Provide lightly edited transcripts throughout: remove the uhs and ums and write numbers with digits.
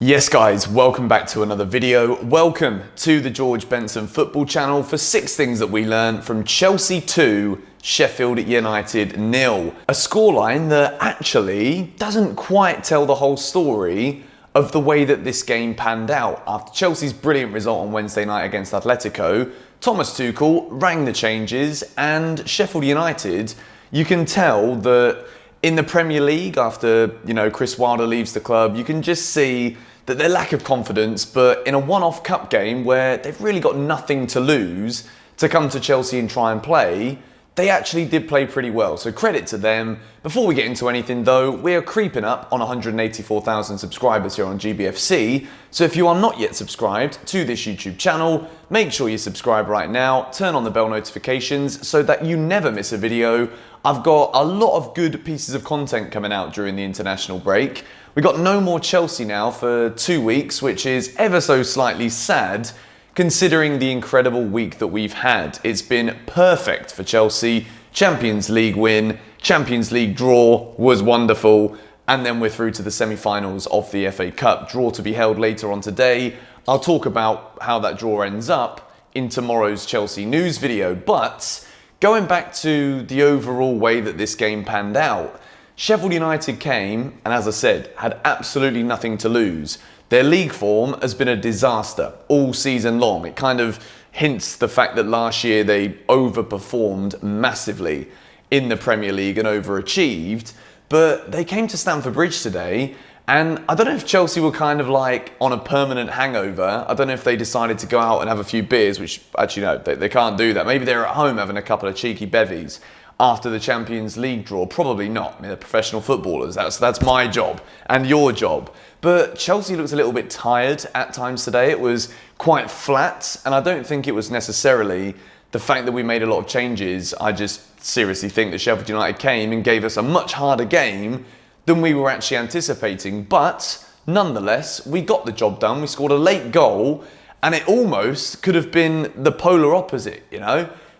Yes guys, welcome back to another video. Welcome to the George Benson Football Channel for 6 things that we learned from Chelsea 2, Sheffield United 0. A scoreline that actually doesn't quite tell the whole story of the way that this game panned out. After Chelsea's brilliant result on Wednesday night against Atletico, Thomas Tuchel rang the changes and Sheffield United, you can tell that in the Premier League, after, Chris Wilder leaves the club, you can just see that their lack of confidence, but in a one-off cup game where they've really got nothing to lose, to come to Chelsea and try and play, they actually did play pretty well. So credit to them. Before we get into anything though, we are creeping up on 184,000 subscribers here on GBFC. So if you are not yet subscribed to this YouTube channel, make sure you subscribe right now, turn on the bell notifications so that you never miss a video. I've got a lot of good pieces of content coming out during the international break. We got no more Chelsea now for 2 weeks, which is ever so slightly sad considering the incredible week that we've had. It's been perfect for Chelsea. Champions League win, Champions League draw was wonderful, and then we're through to the semi-finals of the FA Cup. Draw to be held later on today. I'll talk about how that draw ends up in tomorrow's Chelsea news video, but going back to the overall way that this game panned out, Sheffield United came, and as I said, had absolutely nothing to lose. Their league form has been a disaster all season long. It kind of hints the fact that last year they overperformed massively in the Premier League and overachieved, but they came to Stamford Bridge today, and I don't know if Chelsea were kind of like on a permanent hangover. I don't know if they decided to go out and have a few beers, which actually no, they can't do that. Maybe they're at home having a couple of cheeky bevies after the Champions League draw. Probably not. I mean, they're professional footballers. That's my job and your job. But Chelsea looks a little bit tired at times today. It was quite flat, and I don't think it was necessarily the fact that we made a lot of changes. I just seriously think that Sheffield United came and gave us a much harder game than we were actually anticipating. But nonetheless, we got the job done. We scored a late goal, and it almost could have been the polar opposite,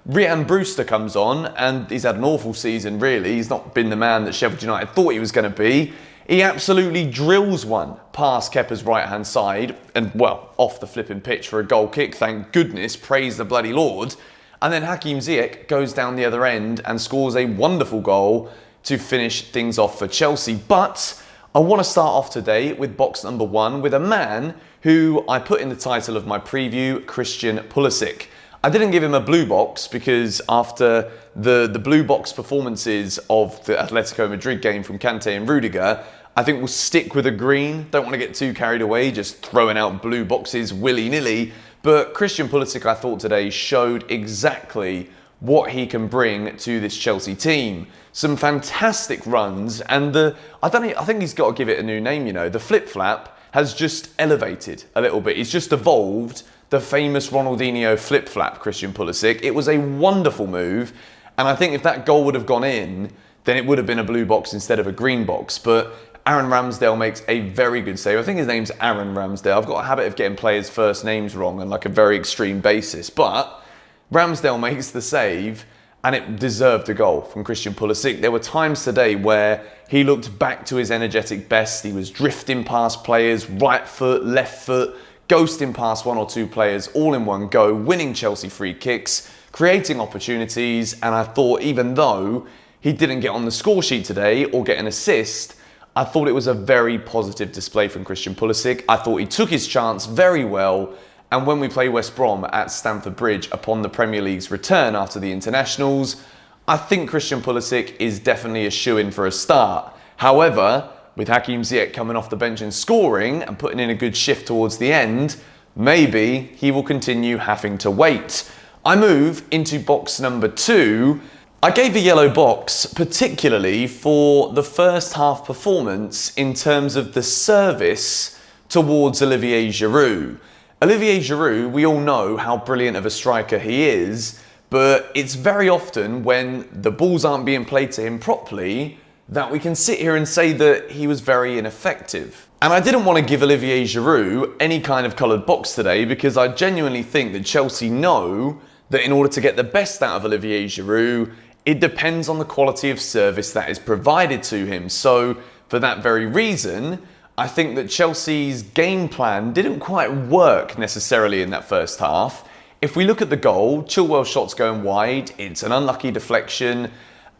Rhian Brewster comes on, and he's had an awful season, really. He's not been the man that Sheffield United thought he was going to be. He absolutely drills one past Kepa's right-hand side, and, well, off the flipping pitch for a goal kick, thank goodness, praise the bloody Lord. And then Hakim Ziyech goes down the other end and scores a wonderful goal to finish things off for Chelsea. But I want to start off today with box number 1 with a man who I put in the title of my preview, Christian Pulisic. I didn't give him a blue box because after the blue box performances of the Atletico Madrid game from Kante and Rudiger, I think we'll stick with a green. Don't want to get too carried away, just throwing out blue boxes willy-nilly. But Christian Pulisic, I thought today, showed exactly what he can bring to this Chelsea team. Some fantastic runs, and I think he's got to give it a new name, The flip-flap has just elevated a little bit. He's just evolved the famous Ronaldinho flip-flap, Christian Pulisic. It was a wonderful move, and I think if that goal would have gone in, then it would have been a blue box instead of a green box. But Aaron Ramsdale makes a very good save. I think his name's Aaron Ramsdale. I've got a habit of getting players' first names wrong on like a very extreme basis. But Ramsdale makes the save, and it deserved a goal from Christian Pulisic. There were times today where he looked back to his energetic best. He was drifting past players, right foot, left foot, ghosting past 1 or 2 players all in one go, winning Chelsea free kicks, creating opportunities. And I thought, even though he didn't get on the score sheet today or get an assist, I thought it was a very positive display from Christian Pulisic. I thought he took his chance very well. And when we play West Brom at Stamford Bridge upon the Premier League's return after the internationals, I think Christian Pulisic is definitely a shoo-in for a start. However, with Hakim Ziyech coming off the bench and scoring and putting in a good shift towards the end, maybe he will continue having to wait. I move into box number 2. I gave a yellow box particularly for the first half performance in terms of the service towards Olivier Giroud. Olivier Giroud, we all know how brilliant of a striker he is, but it's very often when the balls aren't being played to him properly that we can sit here and say that he was very ineffective. And I didn't want to give Olivier Giroud any kind of coloured box today because I genuinely think that Chelsea know that in order to get the best out of Olivier Giroud, it depends on the quality of service that is provided to him. So for that very reason, I think that Chelsea's game plan didn't quite work necessarily in that first half. If we look at the goal, Chilwell's shot's going wide, it's an unlucky deflection,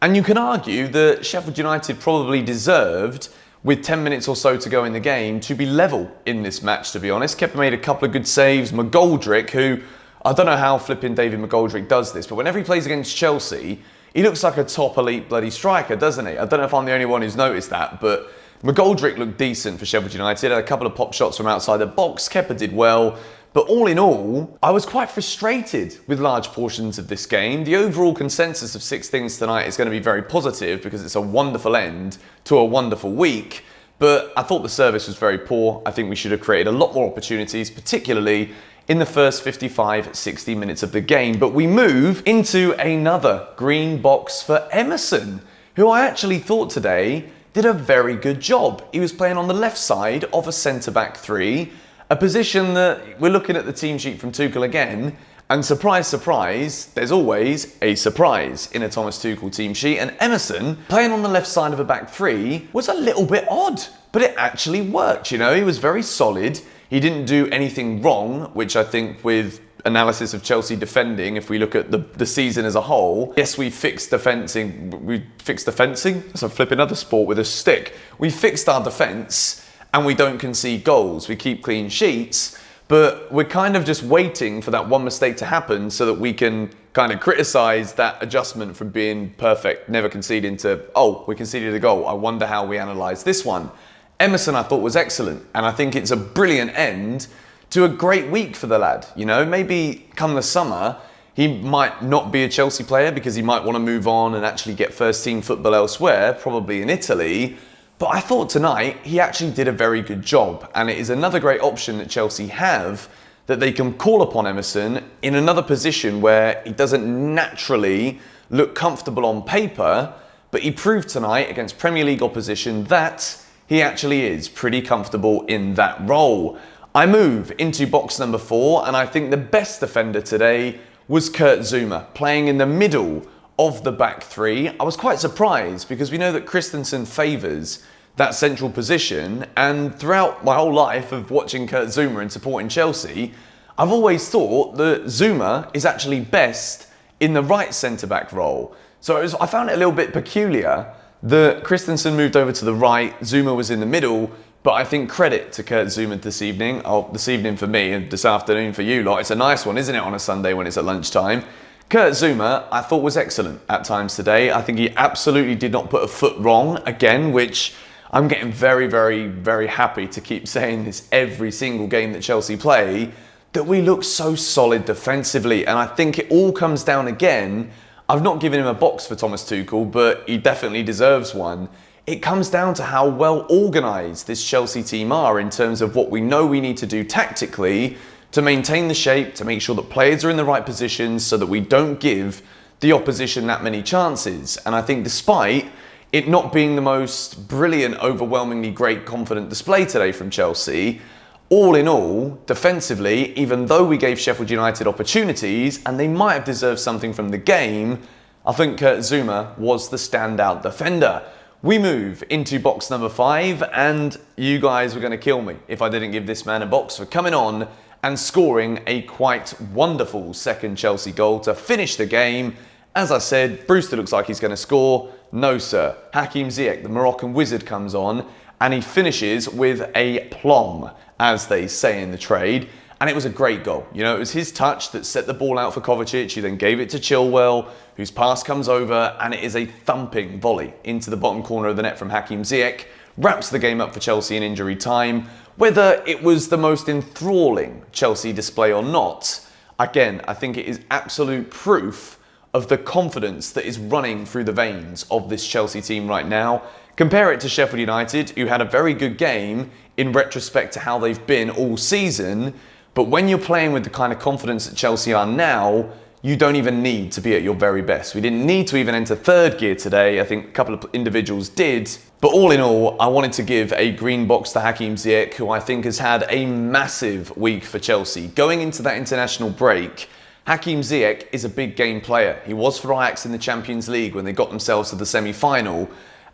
and you can argue that Sheffield United probably deserved, with 10 minutes or so to go in the game, to be level in this match, to be honest. Kepa made a couple of good saves. McGoldrick, who, I don't know how flipping David McGoldrick does this, but whenever he plays against Chelsea, he looks like a top elite bloody striker, doesn't he? I don't know if I'm the only one who's noticed that, but McGoldrick looked decent for Sheffield United, had a couple of pop shots from outside the box. Kepa did well. But all in all, I was quite frustrated with large portions of this game. The overall consensus of 6 things tonight is going to be very positive because it's a wonderful end to a wonderful week. But I thought the service was very poor. I think we should have created a lot more opportunities, particularly in the first 55, 60 minutes of the game. But we move into another green box for Emerson, who I actually thought today did a very good job. He was playing on the left side of a centre-back 3, a position that we're looking at the team sheet from Tuchel again, and surprise, surprise, there's always a surprise in a Thomas Tuchel team sheet, and Emerson playing on the left side of a back 3 was a little bit odd, but it actually worked, you know. He was very solid, he didn't do anything wrong, which I think with analysis of Chelsea defending, if we look at the season as a whole, yes, we fixed defending. That's a flipping other sport with a stick. We fixed our defence and we don't concede goals. We keep clean sheets, but we're kind of just waiting for that one mistake to happen so that we can kind of criticise that adjustment from being perfect, never conceding, to, oh, we conceded a goal. I wonder how we analyse this one. Emerson, I thought, was excellent, and I think it's a brilliant end to a great week for the lad. You know, maybe come the summer, he might not be a Chelsea player because he might want to move on and actually get first team football elsewhere, probably in Italy. But I thought tonight he actually did a very good job, and it is another great option that Chelsea have, that they can call upon Emerson in another position where he doesn't naturally look comfortable on paper, but he proved tonight against Premier League opposition that he actually is pretty comfortable in that role. I move into box number 4, and I think the best defender today was Kurt Zouma, playing in the middle of the back 3. I was quite surprised because we know that Christensen favours that central position, and throughout my whole life of watching Kurt Zouma and supporting Chelsea, I've always thought that Zouma is actually best in the right centre-back role. So I found it a little bit peculiar that Christensen moved over to the right, Zouma was in the middle. But I think credit to Kurt Zouma this evening. Oh, this evening for me and this afternoon for you lot. It's a nice one, isn't it, on a Sunday when it's at lunchtime? Kurt Zouma, I thought, was excellent at times today. I think he absolutely did not put a foot wrong again, which I'm getting very, very, very happy to keep saying this every single game that Chelsea play, that we look so solid defensively. And I think it all comes down again. I've not given him a box for Thomas Tuchel, but he definitely deserves one. It comes down to how well organised this Chelsea team are in terms of what we know we need to do tactically to maintain the shape, to make sure that players are in the right positions so that we don't give the opposition that many chances. And I think despite it not being the most brilliant, overwhelmingly great, confident display today from Chelsea, all in all, defensively, even though we gave Sheffield United opportunities and they might have deserved something from the game, I think Kurt Zouma was the standout defender. We move into box number 5, and you guys were going to kill me if I didn't give this man a box for coming on and scoring a quite wonderful second Chelsea goal to finish the game. As I said, Brewster looks like he's going to score. No, sir. Hakim Ziyech, the Moroccan wizard, comes on and he finishes with a plum, as they say in the trade. And it was a great goal. You know, it was his touch that set the ball out for Kovacic, who then gave it to Chilwell, whose pass comes over, and it is a thumping volley into the bottom corner of the net from Hakim Ziyech. Wraps the game up for Chelsea in injury time. Whether it was the most enthralling Chelsea display or not, again, I think it is absolute proof of the confidence that is running through the veins of this Chelsea team right now. Compare it to Sheffield United, who had a very good game in retrospect to how they've been all season. But when you're playing with the kind of confidence that Chelsea are now, you don't even need to be at your very best. We didn't need to even enter third gear today. I think a couple of individuals did. But all in all, I wanted to give a green box to Hakim Ziyech, who I think has had a massive week for Chelsea. Going into that international break, Hakim Ziyech is a big game player. He was for Ajax in the Champions League when they got themselves to the semi-final.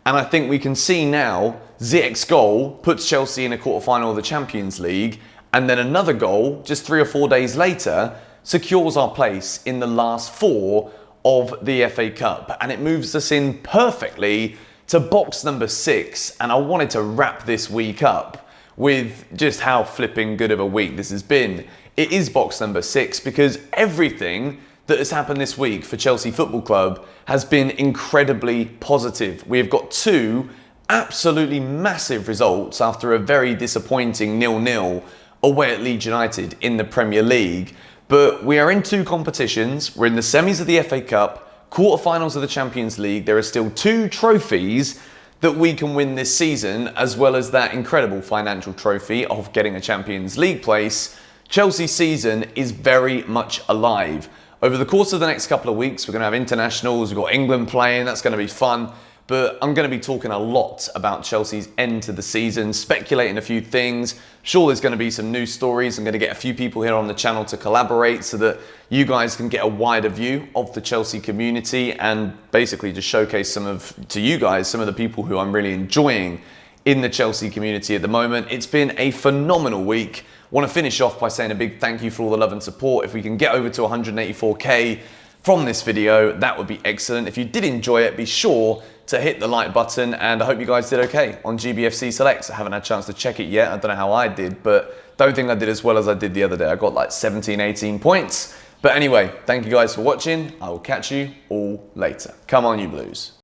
And I think we can see now Ziyech's goal puts Chelsea in a quarter-final of the Champions League, and then another goal, just 3 or 4 days later, secures our place in the last 4 of the FA Cup. And it moves us in perfectly to box number 6. And I wanted to wrap this week up with just how flipping good of a week this has been. It is box number 6 because everything that has happened this week for Chelsea Football Club has been incredibly positive. We have got 2 absolutely massive results after a very disappointing 0-0 away at Leeds United in the Premier League. But we are in 2 competitions. We're in the semis of the FA Cup, quarterfinals of the Champions League. There are still 2 trophies that we can win this season, as well as that incredible financial trophy of getting a Champions League place. Chelsea's season is very much alive. Over the course of the next couple of weeks, we're going to have internationals, we've got England playing, that's going to be fun. But I'm going to be talking a lot about Chelsea's end to the season, speculating a few things. Sure, there's going to be some news stories. I'm going to get a few people here on the channel to collaborate so that you guys can get a wider view of the Chelsea community and basically just showcase to you guys some of the people who I'm really enjoying in the Chelsea community at the moment. It's been a phenomenal week. I want to finish off by saying a big thank you for all the love and support. If we can get over to 184k from this video, that would be excellent. If you did enjoy it, be sure to hit the like button, and I hope you guys did okay on GBFC Selects. I haven't had a chance to check it yet. I don't know how I did, but don't think I did as well as I did the other day. I got like 17, 18 points. But anyway, thank you guys for watching. I will catch you all later. Come on, you Blues.